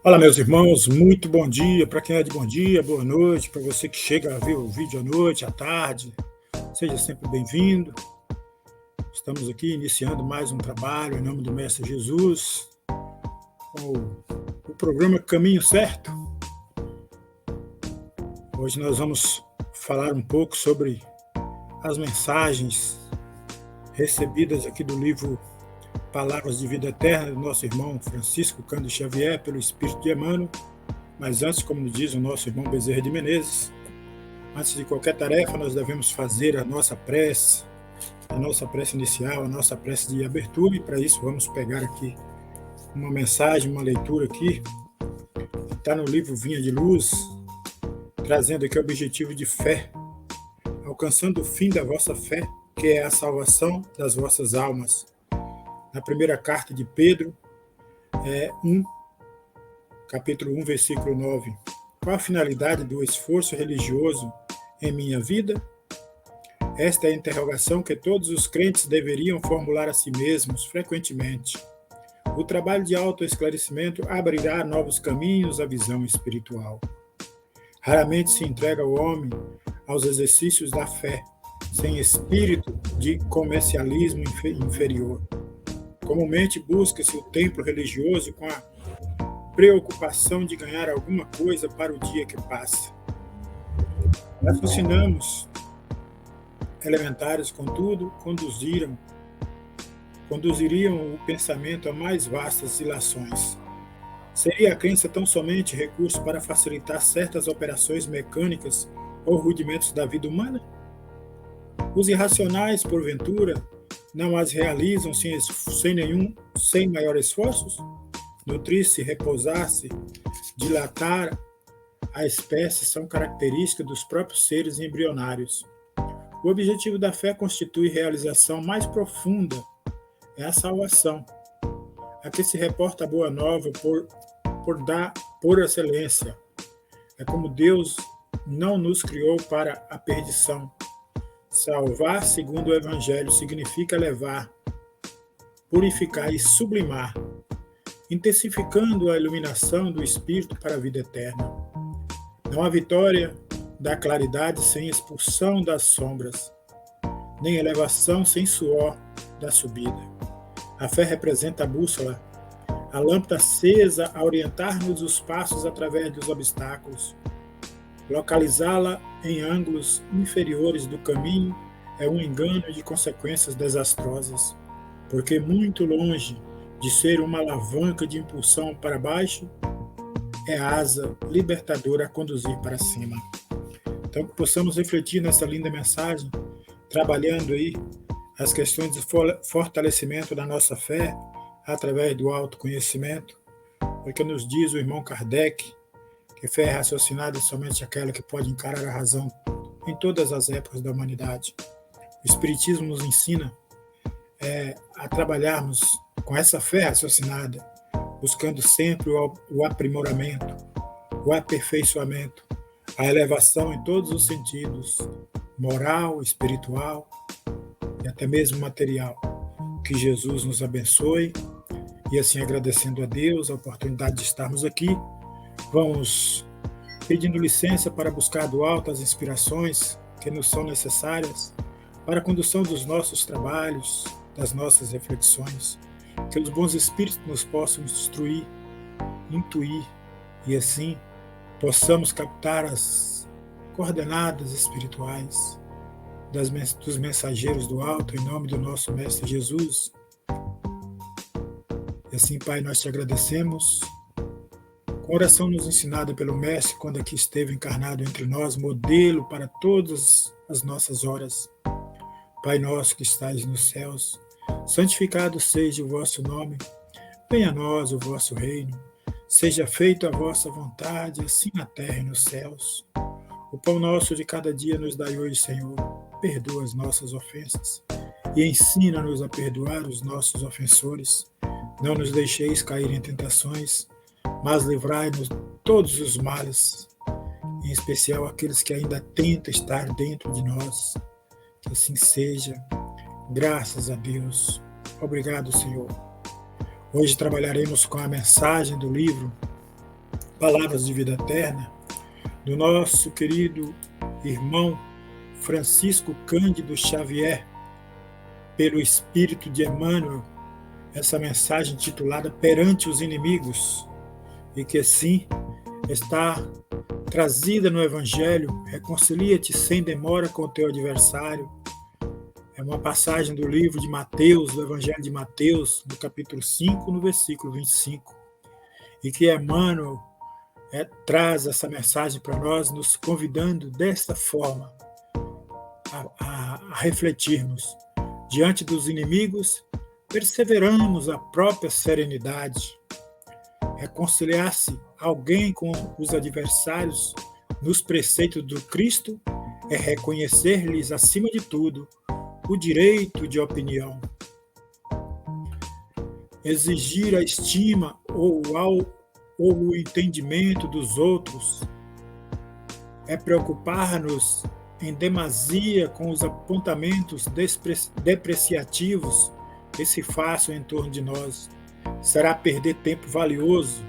Fala, meus irmãos, muito bom dia para quem é de bom dia, boa noite, para você que chega a ver o vídeo à noite, à tarde, seja sempre bem-vindo. Estamos aqui iniciando mais um trabalho em nome do Mestre Jesus, com o programa Caminho Certo. Hoje nós vamos falar um pouco sobre as mensagens recebidas aqui do livro Palavras de Vida Eterna do nosso irmão Francisco Cândido Xavier, pelo Espírito de Emmanuel. Mas antes, como diz o nosso irmão Bezerra de Menezes, antes de qualquer tarefa, nós devemos fazer a nossa prece inicial, a nossa prece de abertura, e para isso vamos pegar aqui uma mensagem, uma leitura aqui, que está no livro Vinha de Luz, trazendo aqui o objetivo de fé, alcançando o fim da vossa fé, que é a salvação das vossas almas. Na primeira carta de Pedro, capítulo 1, versículo 9. Qual a finalidade do esforço religioso em minha vida? Esta é a interrogação que todos os crentes deveriam formular a si mesmos frequentemente. O trabalho de autoesclarecimento abrirá novos caminhos à visão espiritual. Raramente se entrega o homem aos exercícios da fé, sem espírito de comercialismo inferior. Comumente busca-se o templo religioso com a preocupação de ganhar alguma coisa para o dia que passa. Raciocinamos elementares, contudo, conduziriam o pensamento a mais vastas ilações. Seria a crença tão somente recurso para facilitar certas operações mecânicas ou rudimentos da vida humana? Os irracionais, porventura, não as realizam sem maior esforços? Nutrir-se, repousar-se, dilatar a espécie são características dos próprios seres embrionários. O objetivo da fé constitui realização mais profunda, é a salvação, a que se reporta a boa nova por excelência. É como Deus não nos criou para a perdição. Salvar, segundo o Evangelho, significa levar, purificar e sublimar, intensificando a iluminação do Espírito para a vida eterna. Não há vitória da claridade sem expulsão das sombras, nem elevação sem suor da subida. A fé representa a bússola, a lâmpada acesa a orientar-nos os passos através dos obstáculos. Localizá-la em ângulos inferiores do caminho é um engano de consequências desastrosas, porque muito longe de ser uma alavanca de impulsão para baixo, é a asa libertadora a conduzir para cima. Então, que possamos refletir nessa linda mensagem, trabalhando aí as questões de fortalecimento da nossa fé através do autoconhecimento, porque nos diz o irmão Kardec que fé raciocinada é somente aquela que pode encarar a razão em todas as épocas da humanidade. O Espiritismo nos ensina a trabalharmos com essa fé raciocinada, buscando sempre o aprimoramento, o aperfeiçoamento, a elevação em todos os sentidos, moral, espiritual e até mesmo material. Que Jesus nos abençoe e assim agradecendo a Deus a oportunidade de estarmos aqui, vamos pedindo licença para buscar do alto as inspirações que nos são necessárias para a condução dos nossos trabalhos, das nossas reflexões, que os bons espíritos nos possam instruir, intuir e assim possamos captar as coordenadas espirituais dos mensageiros do alto, em nome do nosso Mestre Jesus. E assim, Pai, nós te agradecemos. Com a oração nos ensinada pelo Mestre, quando aqui esteve encarnado entre nós, modelo para todas as nossas horas. Pai nosso que estais nos céus, santificado seja o vosso nome, venha a nós o vosso reino, seja feita a vossa vontade, assim na terra e nos céus. O pão nosso de cada dia nos dai hoje, Senhor, perdoa as nossas ofensas e ensina-nos a perdoar os nossos ofensores. Não nos deixeis cair em tentações, mas livrai-nos de todos os males, em especial aqueles que ainda tentam estar dentro de nós. Que assim seja. Graças a Deus. Obrigado, Senhor. Hoje trabalharemos com a mensagem do livro palavras de vida eterna do nosso querido irmão Francisco Cândido Xavier, pelo Espírito de Emmanuel, essa mensagem titulada Perante os Inimigos, e que assim está trazida no Evangelho: reconcilia-te sem demora com o teu adversário. É uma passagem do livro de Mateus, do Evangelho de Mateus, no capítulo 5, no versículo 25, e que Emmanuel traz essa mensagem para nós, nos convidando desta forma a refletirmos. Diante dos inimigos, perseveramos a própria serenidade. Reconciliar-se alguém com os adversários nos preceitos do Cristo é reconhecer-lhes, acima de tudo, o direito de opinião. Exigir a estima ou o entendimento dos outros é preocupar-nos em demasia com os apontamentos depreciativos que se façam em torno de nós. Será perder tempo valioso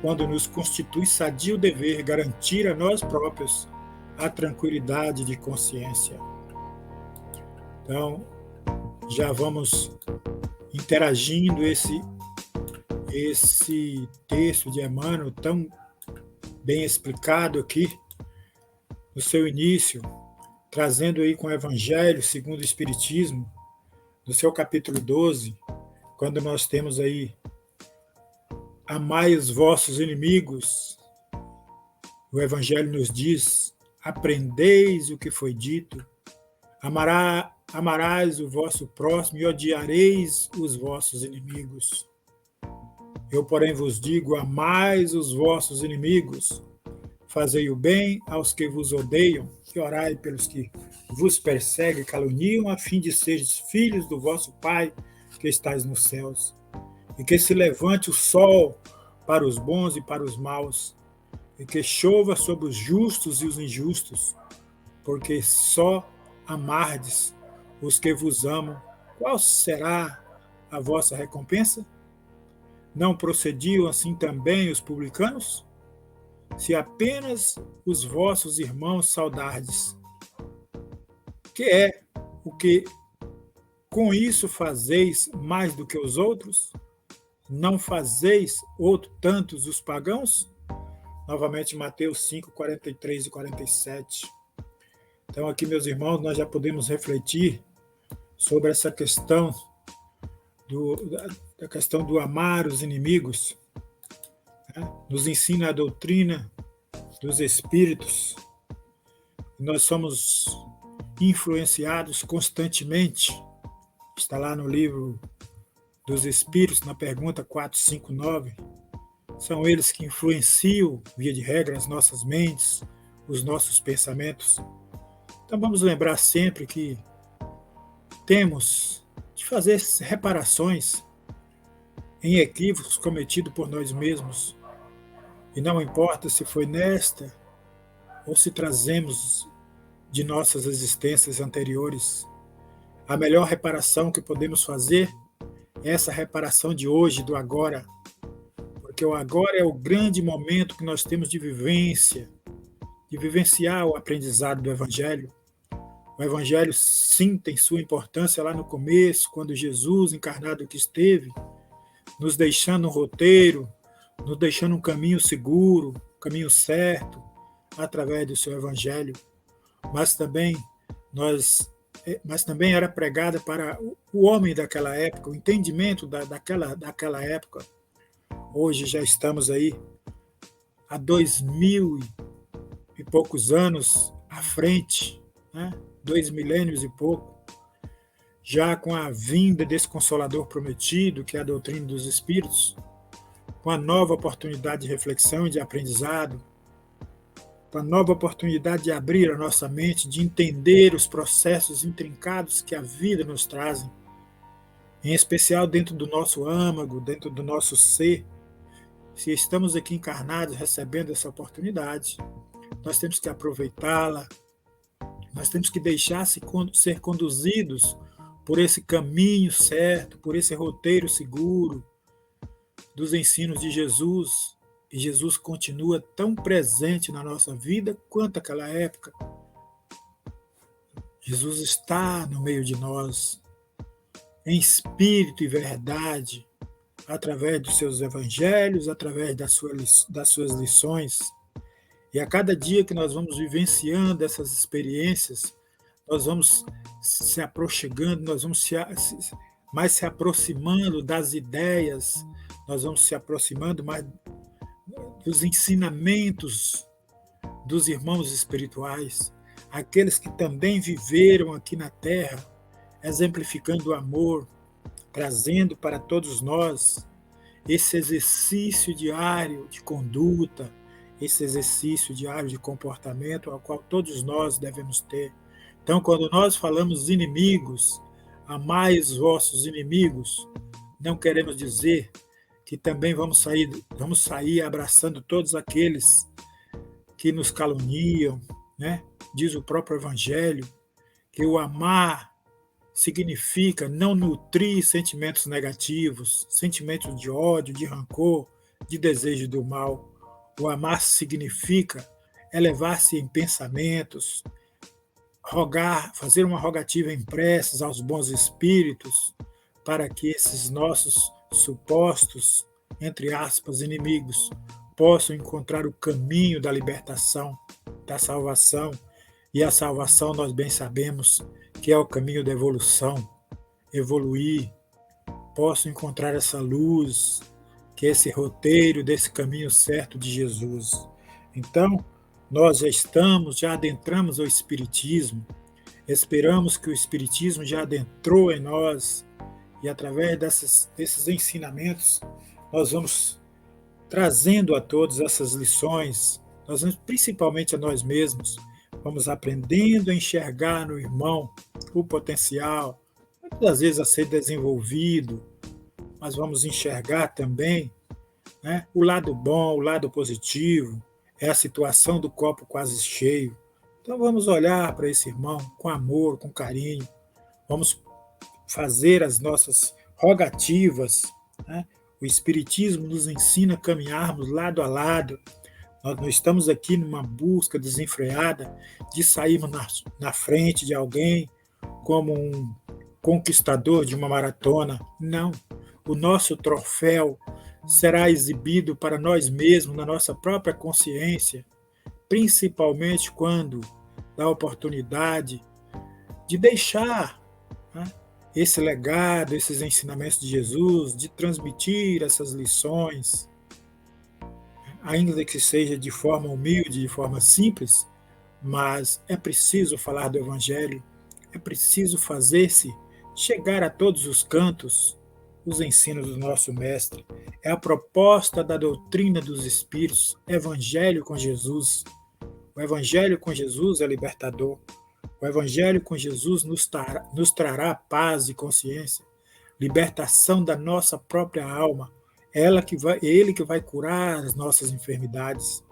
quando nos constitui sadio dever garantir a nós próprios a tranquilidade de consciência. Então, já vamos interagindo esse texto de Emmanuel, tão bem explicado aqui no seu início, trazendo aí com o Evangelho segundo o Espiritismo, no seu capítulo 12, quando nós temos aí: amai os vossos inimigos. O Evangelho nos diz: aprendeis o que foi dito, amarás o vosso próximo e odiareis os vossos inimigos. Eu, porém, vos digo: amais os vossos inimigos, fazei o bem aos que vos odeiam, e orai pelos que vos perseguem e caluniam, a fim de seres filhos do vosso Pai que estais nos céus. E que se levante o sol para os bons e para os maus, e que chova sobre os justos e os injustos, porque só amardes os que vos amam. Qual será a vossa recompensa? Não procediam assim também os publicanos? Se apenas os vossos irmãos saudardes, que é o que com isso fazeis mais do que os outros? Não fazeis outro tantos os pagãos? Novamente, Mateus 5, 43 e 47. Então, aqui, meus irmãos, nós já podemos refletir sobre essa questão da questão do amar os inimigos. Nos ensina a doutrina dos Espíritos. Nós somos influenciados constantemente. Está lá no livro dos Espíritos, na pergunta 459. São eles que influenciam, via de regra, as nossas mentes, os nossos pensamentos. Então vamos lembrar sempre que temos de fazer reparações em equívocos cometidos por nós mesmos. E não importa se foi nesta ou se trazemos de nossas existências anteriores. A melhor reparação que podemos fazer é essa reparação de hoje, do agora. Porque o agora é o grande momento que nós temos de vivência, de vivenciar o aprendizado do Evangelho. O Evangelho, sim, tem sua importância lá no começo, quando Jesus, encarnado que esteve, nos deixando um roteiro, nos deixando um caminho seguro, um caminho certo, através do seu Evangelho. Mas também era pregada para o homem daquela época, o entendimento daquela época. Hoje já estamos aí há 2000 e poucos anos à frente, 2 milênios e pouco, já com a vinda desse Consolador prometido, que é a doutrina dos Espíritos, com a nova oportunidade de reflexão e de aprendizado, com a nova oportunidade de abrir a nossa mente, de entender os processos intrincados que a vida nos traz, em especial dentro do nosso âmago, dentro do nosso ser. Se estamos aqui encarnados recebendo essa oportunidade, nós temos que aproveitá-la, nós temos que deixar ser conduzidos por esse caminho certo, por esse roteiro seguro dos ensinos de Jesus E Jesus continua tão presente na nossa vida quanto aquela época. Jesus está no meio de nós, em espírito e verdade, através dos seus evangelhos, através das suas lições. E a cada dia que nós vamos vivenciando essas experiências, nós vamos se aproximando, nós vamos mais se aproximando das ideias, nós vamos se aproximando mais dos ensinamentos dos irmãos espirituais, aqueles que também viveram aqui na Terra, exemplificando o amor, trazendo para todos nós esse exercício diário de conduta, esse exercício diário de comportamento ao qual todos nós devemos ter. Então, quando nós falamos inimigos, amai os vossos inimigos, não queremos dizer que também vamos sair abraçando todos aqueles que nos caluniam, né? Diz o próprio Evangelho que o amar significa não nutrir sentimentos negativos, sentimentos de ódio, de rancor, de desejo do mal. O amar significa elevar-se em pensamentos, rogar, fazer uma rogativa em preces aos bons espíritos, para que esses nossos supostos, entre aspas, inimigos, possam encontrar o caminho da libertação, da salvação. E a salvação, nós bem sabemos, que é o caminho da evolução, evoluir, possam encontrar essa luz, que é esse roteiro desse caminho certo de Jesus. Então, nós já adentramos o Espiritismo, esperamos que o Espiritismo já adentrou em nós, e através desses ensinamentos, nós vamos trazendo a todos essas lições, nós vamos, principalmente a nós mesmos, vamos aprendendo a enxergar no irmão o potencial, muitas vezes a ser desenvolvido, mas vamos enxergar também, né, o lado bom, o lado positivo, é a situação do copo quase cheio. Então vamos olhar para esse irmão com amor, com carinho, vamos fazer as nossas rogativas, né? O Espiritismo nos ensina a caminharmos lado a lado. Nós não estamos aqui numa busca desenfreada de sairmos na frente de alguém como um conquistador de uma maratona. Não. O nosso troféu será exibido para nós mesmos, na nossa própria consciência, principalmente quando dá a oportunidade de deixar, né, esse legado, esses ensinamentos de Jesus, de transmitir essas lições, ainda que seja de forma humilde, de forma simples, mas é preciso falar do Evangelho, é preciso fazer-se chegar a todos os cantos os ensinos do nosso Mestre. É a proposta da doutrina dos Espíritos, Evangelho com Jesus. O Evangelho com Jesus é libertador. O Evangelho com Jesus nos trará paz e consciência, libertação da nossa própria alma. Ele que vai curar as nossas enfermidades,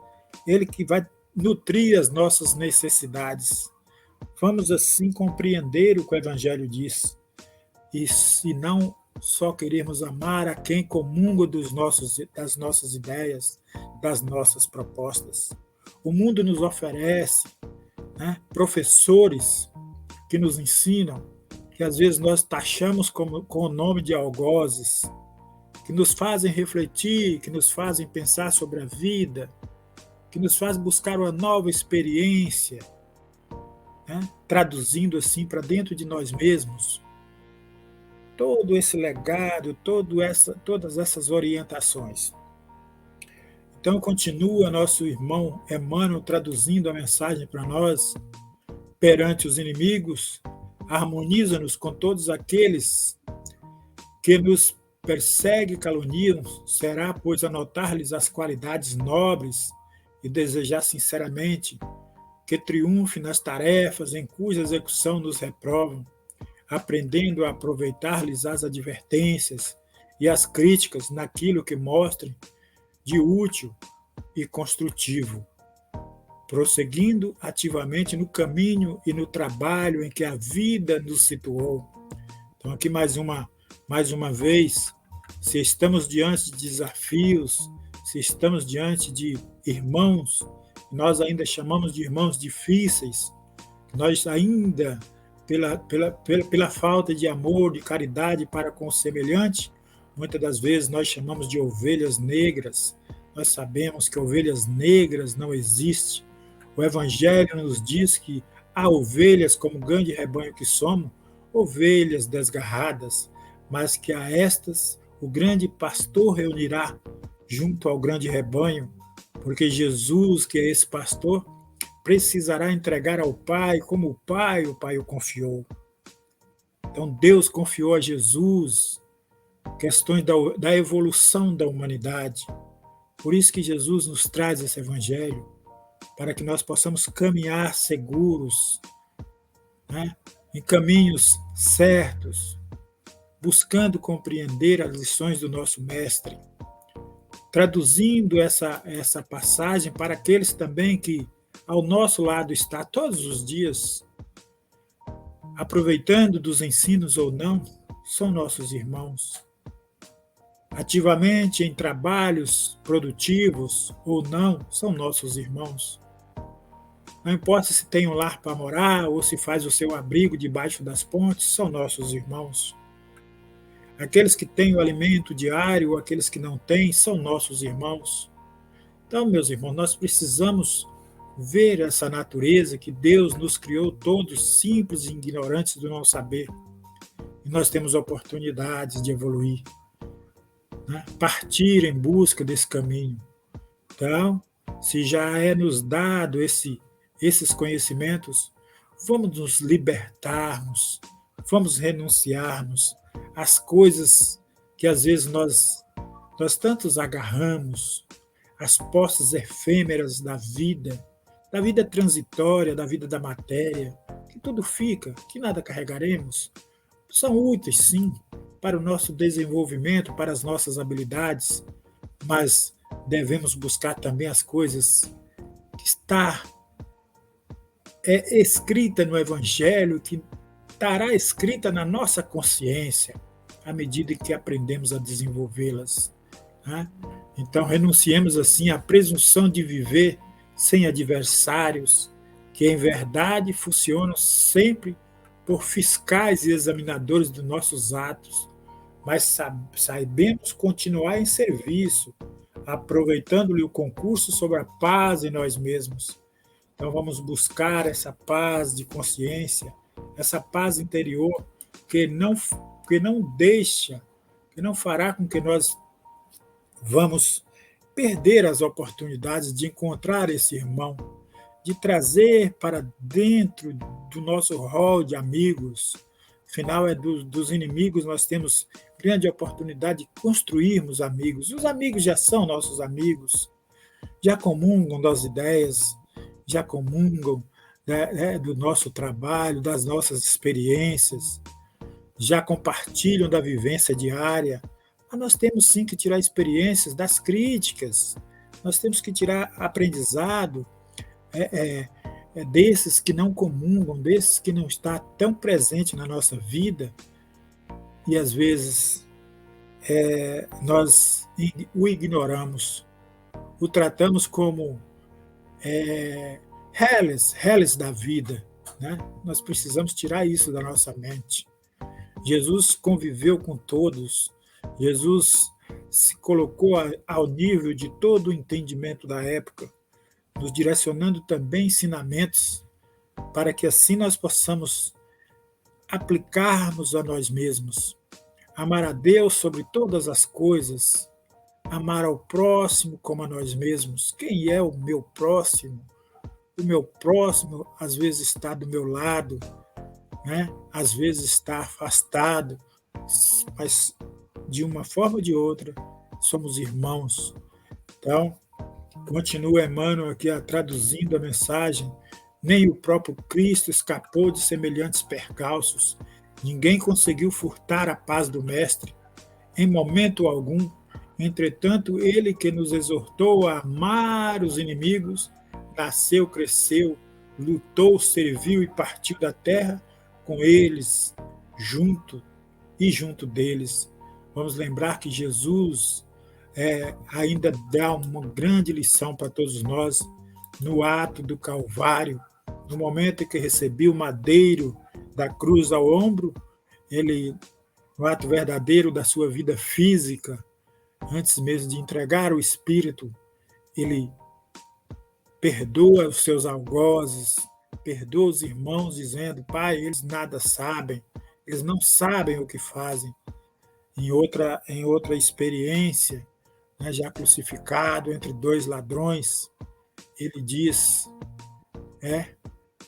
Ele que vai nutrir as nossas necessidades. Vamos assim compreender o que o Evangelho diz, e se não só queremos amar a quem comunga das nossas ideias, das nossas propostas. O mundo nos oferece, né, professores que nos ensinam, que às vezes nós taxamos com o nome de algozes, que nos fazem refletir, que nos fazem pensar sobre a vida, que nos fazem buscar uma nova experiência, né, traduzindo assim para dentro de nós mesmos todo esse legado, todas essas orientações. Então continua nosso irmão Emmanuel traduzindo a mensagem para nós. Perante os inimigos, harmoniza-nos com todos aqueles que nos perseguem e caluniam. Será, pois, anotar-lhes as qualidades nobres e desejar sinceramente que triunfe nas tarefas em cuja execução nos reprovam, aprendendo a aproveitar-lhes as advertências e as críticas naquilo que mostrem de útil e construtivo, prosseguindo ativamente no caminho e no trabalho em que a vida nos situou. Então, aqui mais uma vez, se estamos diante de desafios, se estamos diante de irmãos, que nós ainda chamamos de irmãos difíceis, que nós ainda, pela falta de amor, de caridade para com o semelhante, muitas das vezes nós chamamos de ovelhas negras. Nós sabemos que ovelhas negras não existem. O Evangelho nos diz que há ovelhas, como grande rebanho que somos, ovelhas desgarradas, mas que a estas o grande pastor reunirá junto ao grande rebanho, porque Jesus, que é esse pastor, precisará entregar ao Pai como o Pai o confiou. Então Deus confiou a Jesus questões da evolução da humanidade. Por isso que Jesus nos traz esse evangelho, para que nós possamos caminhar seguros, né, em caminhos certos, buscando compreender as lições do nosso Mestre, traduzindo essa passagem para aqueles também que ao nosso lado está todos os dias, aproveitando dos ensinos ou não, são nossos irmãos. Ativamente em trabalhos produtivos ou não, são nossos irmãos. Não importa se tem um lar para morar ou se faz o seu abrigo debaixo das pontes, são nossos irmãos. Aqueles que têm o alimento diário ou aqueles que não têm, são nossos irmãos. Então, meus irmãos, nós precisamos ver essa natureza que Deus nos criou todos simples e ignorantes do não saber. E nós temos oportunidades de evoluir, né? Partir em busca desse caminho. Então, se já é nos dado esses conhecimentos, vamos nos libertarmos, vamos renunciarmos às coisas que às vezes nós tantos agarramos, as posses efêmeras da vida transitória, da vida da matéria, que tudo fica, que nada carregaremos, são úteis, sim, para o nosso desenvolvimento, para as nossas habilidades, mas devemos buscar também as coisas que está escrita no Evangelho, que estará escrita na nossa consciência, à medida que aprendemos a desenvolvê-las, né? Então, renunciemos assim à presunção de viver sem adversários, que em verdade funcionam sempre por fiscais e examinadores dos nossos atos, mas saibamos continuar em serviço, aproveitando-lhe o concurso sobre a paz em nós mesmos. Então vamos buscar essa paz de consciência, essa paz interior que não deixa, que não fará com que nós vamos perder as oportunidades de encontrar esse irmão, de trazer para dentro do nosso rol de amigos. Afinal, dos inimigos nós temos grande oportunidade de construirmos amigos. Os amigos já são nossos amigos, já comungam das ideias, já comungam, né, do nosso trabalho, das nossas experiências, já compartilham da vivência diária. Mas nós temos sim que tirar experiências das críticas, nós temos que tirar aprendizado desses que não comungam, desses que não está tão presente na nossa vida, e às vezes nós o ignoramos, o tratamos como reles da vida, né? Nós precisamos tirar isso da nossa mente. Jesus conviveu com todos, Jesus se colocou ao nível de todo o entendimento da época, nos direcionando também ensinamentos para que assim nós possamos aplicarmos a nós mesmos, amar a Deus sobre todas as coisas, amar ao próximo como a nós mesmos. Quem é o meu próximo? O meu próximo às vezes está do meu lado, né? Às vezes está afastado, mas de uma forma ou de outra somos irmãos. Então, continua Emmanuel aqui traduzindo a mensagem. Nem o próprio Cristo escapou de semelhantes percalços. Ninguém conseguiu furtar a paz do Mestre, em momento algum. Entretanto, ele que nos exortou a amar os inimigos, nasceu, cresceu, lutou, serviu e partiu da terra com eles, junto deles. Vamos lembrar que Jesus, ainda dá uma grande lição para todos nós no ato do Calvário, no momento em que recebi o madeiro da cruz ao ombro, ele, no ato verdadeiro da sua vida física, antes mesmo de entregar o Espírito, ele perdoa os seus algozes, perdoa os irmãos, dizendo: Pai, eles nada sabem, eles não sabem o que fazem. Em outra experiência, né, já crucificado entre dois ladrões, ele diz,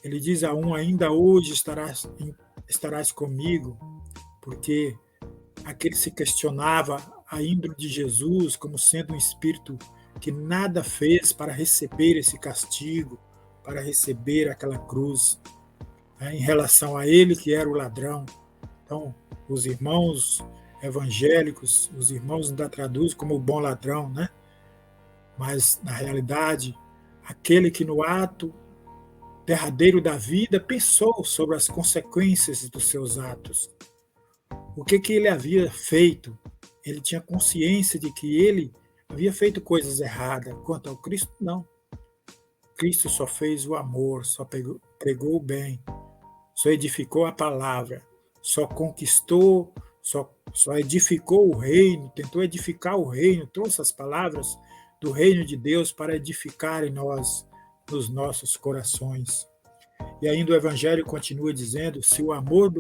ele diz a um: ainda hoje estarás comigo, porque aquele se questionava a índole de Jesus como sendo um espírito que nada fez para receber esse castigo, para receber aquela cruz, em relação a ele que era o ladrão. Então, os irmãos evangélicos, os irmãos ainda traduzem como o bom ladrão, né? Mas, na realidade, aquele que no ato derradeiro da vida pensou sobre as consequências dos seus atos. O que ele havia feito? Ele tinha consciência de que ele havia feito coisas erradas. Quanto ao Cristo, não. Cristo só fez o amor, só pregou o bem, só edificou a palavra, só conquistou, só edificou o reino, tentou edificar o reino, trouxe as palavras do reino de Deus para edificar em nós, nos nossos corações. E ainda o Evangelho continua dizendo: se o amor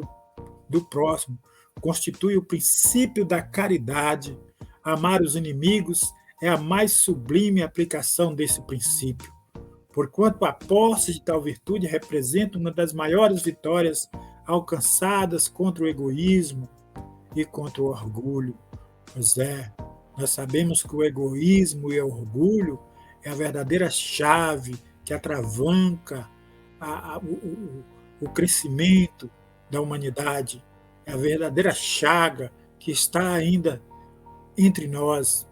do próximo constitui o princípio da caridade, amar os inimigos é a mais sublime aplicação desse princípio, porquanto a posse de tal virtude representa uma das maiores vitórias alcançadas contra o egoísmo e contra o orgulho. Pois nós sabemos que o egoísmo e o orgulho é a verdadeira chave que atravanca o crescimento da humanidade, é a verdadeira chaga que está ainda entre nós.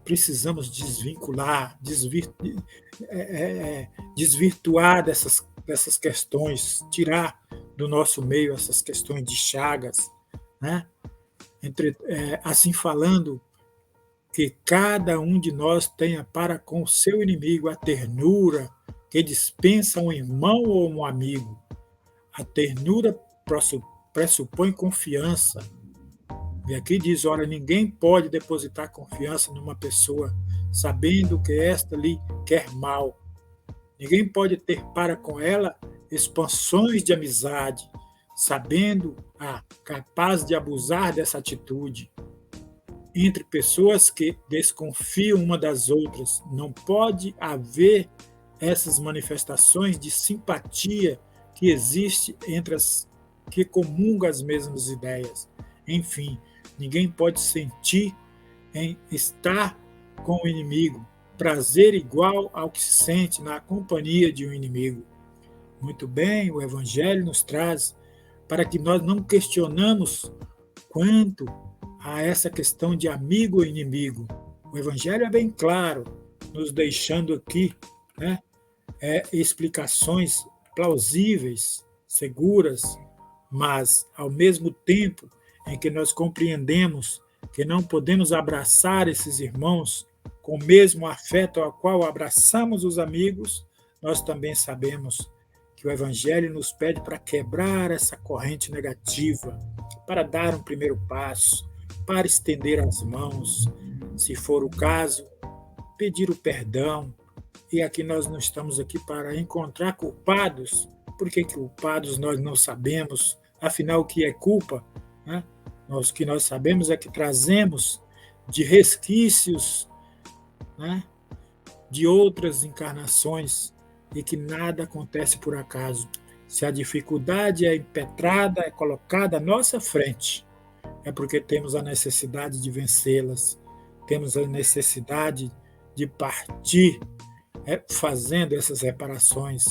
Precisamos desvincular, desvirtuar dessas questões, tirar do nosso meio essas questões de chagas, né? Assim falando, que cada um de nós tenha para com o seu inimigo a ternura que dispensa um irmão ou um amigo. A ternura pressupõe confiança. E aqui diz: ora, ninguém pode depositar confiança numa pessoa sabendo que esta lhe quer mal. Ninguém pode ter para com ela expansões de amizade, sabendo capaz de abusar dessa atitude. Entre pessoas que desconfiam uma das outras, não pode haver essas manifestações de simpatia que existe entre as que comungam as mesmas ideias. Enfim, ninguém pode sentir em estar com o inimigo prazer igual ao que se sente na companhia de um inimigo. Muito bem, o Evangelho nos traz para que nós não questionamos quanto a essa questão de amigo ou inimigo. O Evangelho é bem claro, nos deixando aqui, né, explicações plausíveis, seguras, mas, ao mesmo tempo em que nós compreendemos que não podemos abraçar esses irmãos com o mesmo afeto ao qual abraçamos os amigos, nós também sabemos que o Evangelho nos pede para quebrar essa corrente negativa, para dar um primeiro passo, para estender as mãos, se for o caso, pedir o perdão. E aqui nós não estamos aqui para encontrar culpados, porque culpados nós não sabemos, afinal o que é culpa, né? O que nós sabemos é que trazemos de resquícios, né, de outras encarnações e que nada acontece por acaso. Se a dificuldade é impetrada, é colocada à nossa frente, é porque temos a necessidade de vencê-las, temos a necessidade de partir, fazendo essas reparações,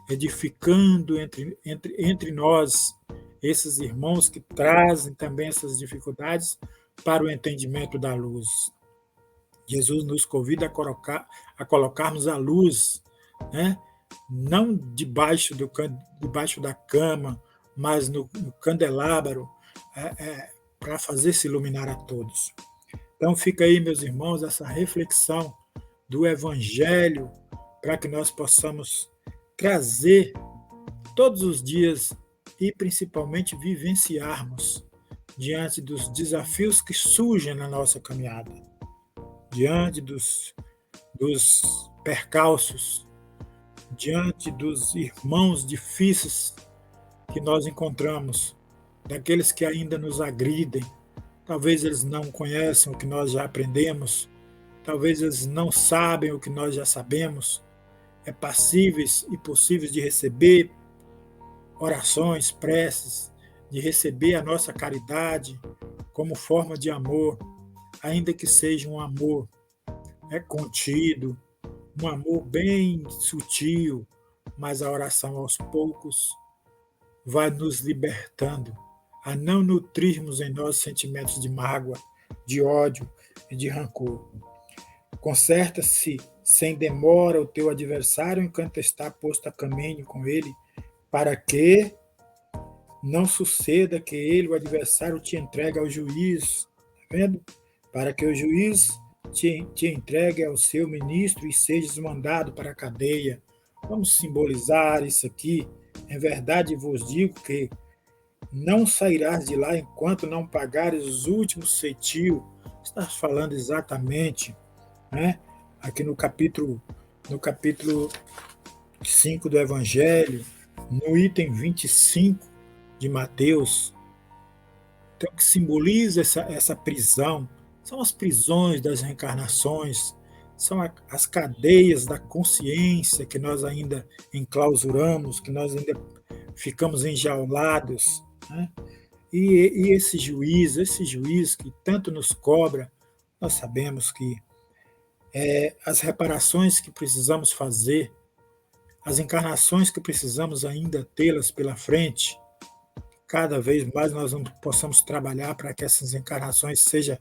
edificando entre nós esses irmãos que trazem também essas dificuldades para o entendimento da luz. Jesus nos convida a colocarmos a luz, né? Não debaixo da cama, mas no candelabro, para fazer se iluminar a todos. Então fica aí, meus irmãos, essa reflexão do Evangelho para que nós possamos trazer todos os dias e principalmente vivenciarmos diante dos desafios que surgem na nossa caminhada, diante dos percalços, diante dos irmãos difíceis que nós encontramos, daqueles que ainda nos agridem. Talvez eles não conheçam o que nós já aprendemos, talvez eles não sabem o que nós já sabemos. É passíveis e possíveis de receber orações, preces, de receber a nossa caridade como forma de amor, ainda que seja um amor contido, um amor bem sutil, mas a oração aos poucos vai nos libertando a não nutrirmos em nós sentimentos de mágoa, de ódio e de rancor. Conserta-se sem demora o teu adversário enquanto está posto a caminho com ele, para que não suceda que ele, o adversário, te entregue ao juiz. Está vendo? Para que o juiz te entregue ao seu ministro e sejas mandado para a cadeia. Vamos simbolizar isso aqui. Em verdade vos digo que não sairás de lá enquanto não pagares os últimos ceitil. Está falando exatamente, né? Aqui no capítulo 5 do Evangelho, no item 25 de Mateus. Então, que simboliza essa prisão? São as prisões das reencarnações, são as cadeias da consciência que nós ainda enclausuramos, que nós ainda ficamos enjaulados, né? E esse juiz que tanto nos cobra, nós sabemos que as reparações que precisamos fazer, as encarnações que precisamos ainda tê-las pela frente, cada vez mais nós possamos trabalhar para que essas encarnações sejam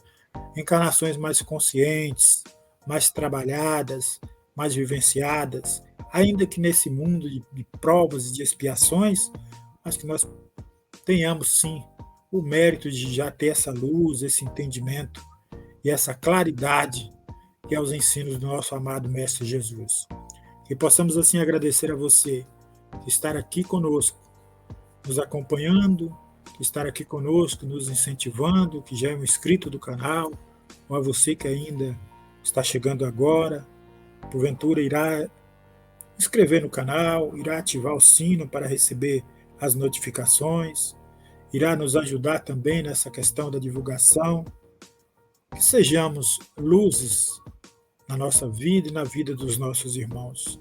encarnações mais conscientes, mais trabalhadas, mais vivenciadas, ainda que nesse mundo de provas e de expiações, mas que nós tenhamos sim o mérito de já ter essa luz, esse entendimento e essa claridade que é os ensinos do nosso amado Mestre Jesus. Que possamos assim agradecer a você que estar aqui conosco, nos acompanhando, que estar aqui conosco, nos incentivando, que já é um inscrito do canal, ou a você que ainda está chegando agora, porventura irá inscrever no canal, irá ativar o sino para receber as notificações, irá nos ajudar também nessa questão da divulgação, que sejamos luzes na nossa vida e na vida dos nossos irmãos.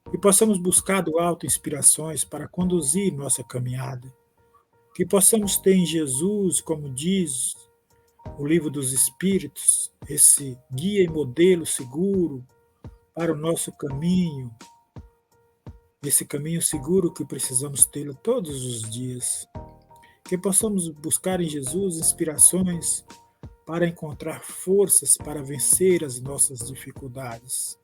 Que possamos buscar do alto inspirações para conduzir nossa caminhada. Que possamos ter em Jesus, como diz o Livro dos Espíritos, esse guia e modelo seguro para o nosso caminho, esse caminho seguro que precisamos tê-lo todos os dias. Que possamos buscar em Jesus inspirações para encontrar forças para vencer as nossas dificuldades.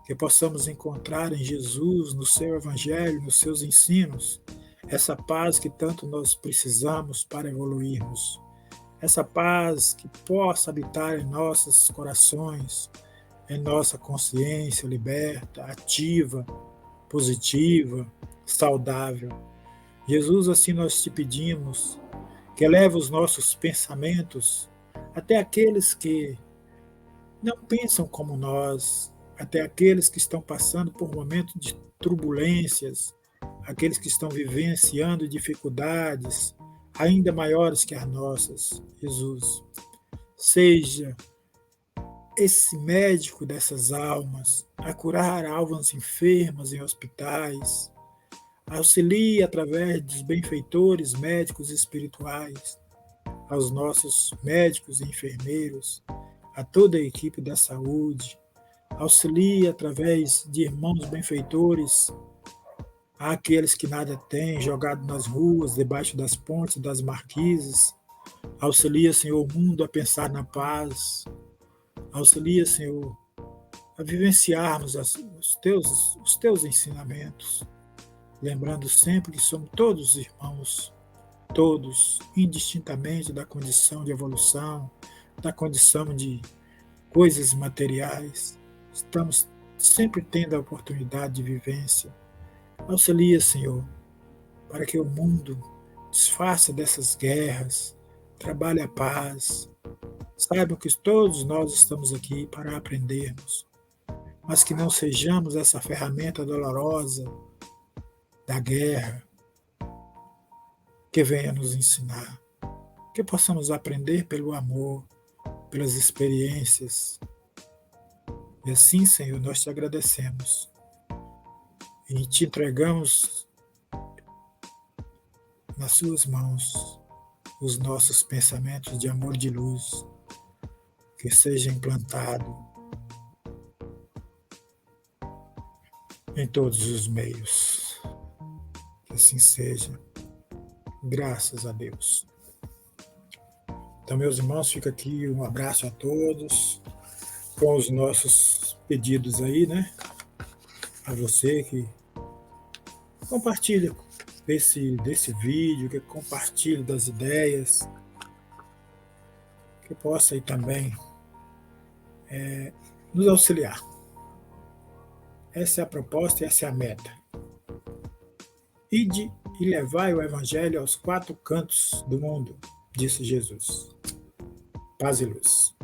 Que possamos encontrar em Jesus, no seu Evangelho, nos seus ensinos, essa paz que tanto nós precisamos para evoluirmos. Essa paz que possa habitar em nossos corações, em nossa consciência liberta, ativa, positiva, saudável. Jesus, assim nós te pedimos, que eleve os nossos pensamentos até aqueles que não pensam como nós, até aqueles que estão passando por momentos de turbulências, aqueles que estão vivenciando dificuldades ainda maiores que as nossas. Jesus, seja esse médico dessas almas, a curar almas enfermas em hospitais, auxilie através dos benfeitores médicos espirituais, aos nossos médicos e enfermeiros, a toda a equipe da saúde, auxilie através de irmãos benfeitores, àqueles que nada têm, jogados nas ruas, debaixo das pontes, das marquises. Auxilia, Senhor, o mundo a pensar na paz. Auxilia, Senhor, a vivenciarmos os teus ensinamentos, lembrando sempre que somos todos irmãos, todos, indistintamente da condição de evolução, da condição de coisas materiais. Estamos sempre tendo a oportunidade de vivência. Auxilia, Senhor, para que o mundo desfaça dessas guerras, trabalhe a paz. Saibam que todos nós estamos aqui para aprendermos, mas que não sejamos essa ferramenta dolorosa da guerra que venha nos ensinar. Que possamos aprender pelo amor, pelas experiências. E assim, Senhor, nós te agradecemos e te entregamos nas suas mãos os nossos pensamentos de amor e de luz, que seja implantado em todos os meios. Que assim seja. Graças a Deus. Então, meus irmãos, fica aqui um abraço a todos, com os nossos pedidos aí, né? A você que compartilha desse vídeo, que compartilhe das ideias, que possa aí também nos auxiliar. Essa é a proposta e essa é a meta. Ide e levai o Evangelho aos 4 cantos do mundo, disse Jesus. Paz e luz.